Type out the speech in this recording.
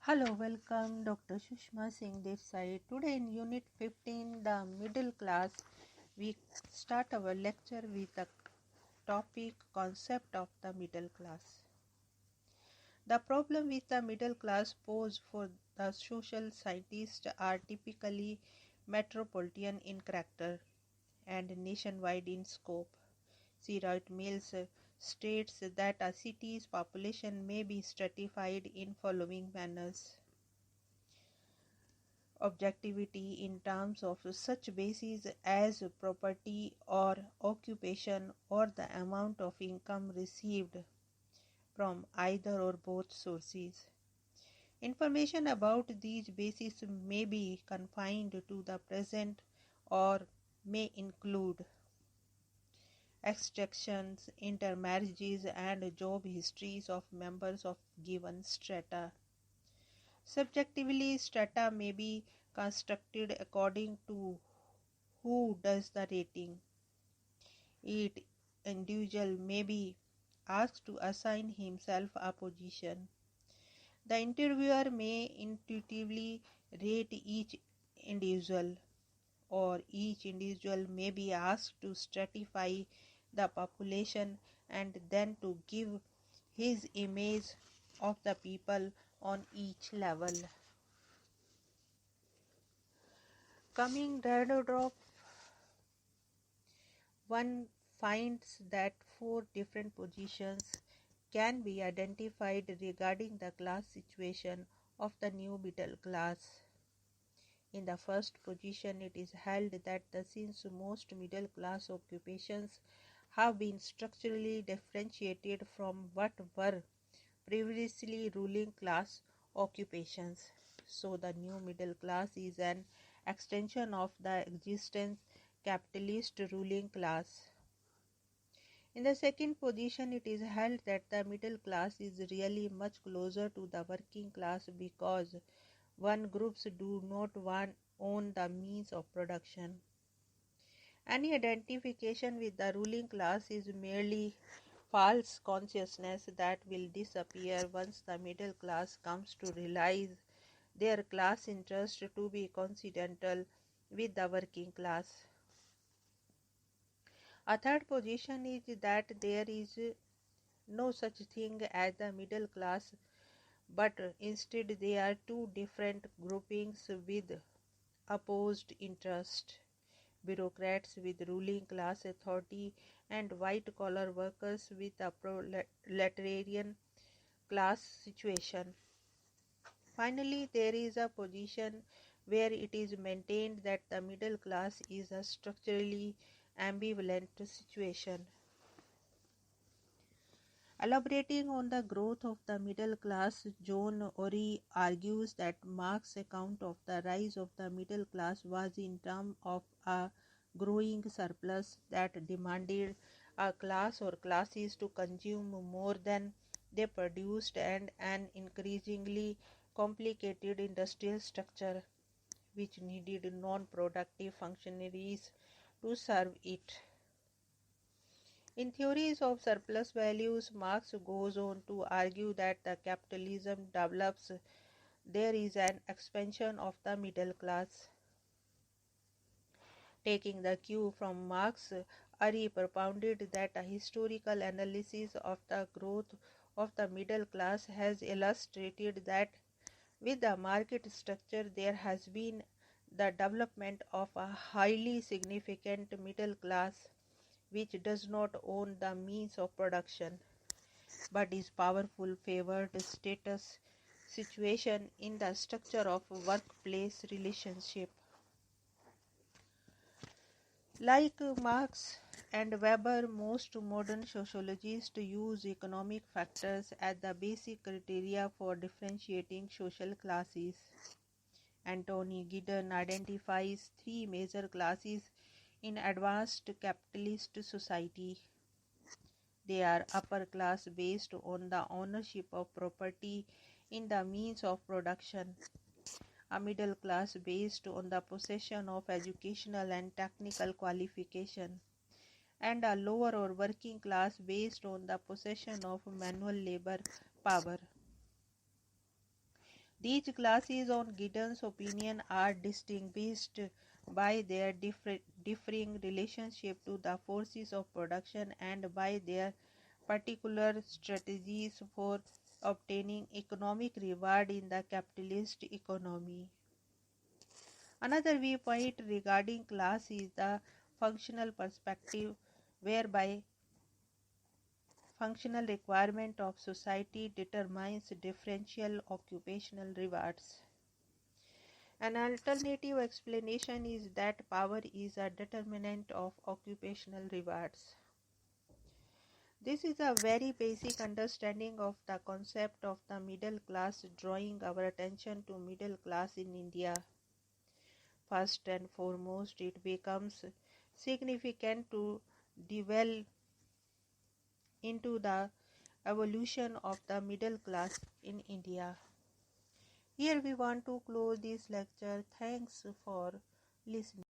Hello, welcome Dr. Sushma Singh this side. Today in Unit 15, the middle class, we start our lecture with the topic concept of the middle class. The problem with the middle class posed for the social scientists are typically metropolitan in character and nationwide in scope. Sirot Mills states that a city's population may be stratified in following manners. Objectivity in terms of such bases as property or occupation or the amount of income received from either or both sources. Information about these bases may be confined to the present or may include extractions, intermarriages, and job histories of members of given strata. Subjectively, strata may be constructed according to who does the rating. Each individual may be asked to assign himself a position. The interviewer may intuitively rate each individual, or each individual may be asked to stratify the population and then to give his image of the people on each level. Coming Radodrop, one finds that 4 different positions can be identified regarding the class situation of the new middle class. In the first position, it is held that since most middle class occupations have been structurally differentiated from what were previously ruling class occupations, so the new middle class is an extension of the existing capitalist ruling class. In the second position, it is held that the middle class is really much closer to the working class because one groups do not own the means of production. Any identification with the ruling class is merely false consciousness that will disappear once the middle class comes to realize their class interest to be coincidental with the working class. A third position is that there is no such thing as the middle class, but instead they are two different groupings with opposed interests: bureaucrats with ruling class authority and white-collar workers with a proletarian class situation. Finally, there is a position where it is maintained that the middle class is a structurally ambivalent situation. Elaborating on the growth of the middle class, John Ori argues that Marx's account of the rise of the middle class was in terms of a growing surplus that demanded a class or classes to consume more than they produced and an increasingly complicated industrial structure which needed non-productive functionaries to serve it. In theories of surplus values, Marx goes on to argue that the capitalism develops, there is an expansion of the middle class. Taking the cue from Marx, Ari propounded that a historical analysis of the growth of the middle class has illustrated that with the market structure there has been the development of a highly significant middle class which does not own the means of production but is powerful favored status situation in the structure of workplace relationship. Like Marx and Weber, most modern sociologists use economic factors as the basic criteria for differentiating social classes. Anthony Giddens identifies 3 major classes in advanced capitalist society. They are upper class based on the ownership of property in the means of production, a middle class based on the possession of educational and technical qualification, and a lower or working class based on the possession of manual labor power. These classes, on Giddens' opinion, are distinguished by their differing relationship to the forces of production and by their particular strategies for obtaining economic reward in the capitalist economy. Another viewpoint regarding class is the functional perspective, whereby functional requirement of society determines differential occupational rewards. An alternative explanation is that power is a determinant of occupational rewards. This is a very basic understanding of the concept of the middle class, drawing our attention to middle class in India. First and foremost, it becomes significant to delve into the evolution of the middle class in India. Here we want to close this lecture. Thanks for listening.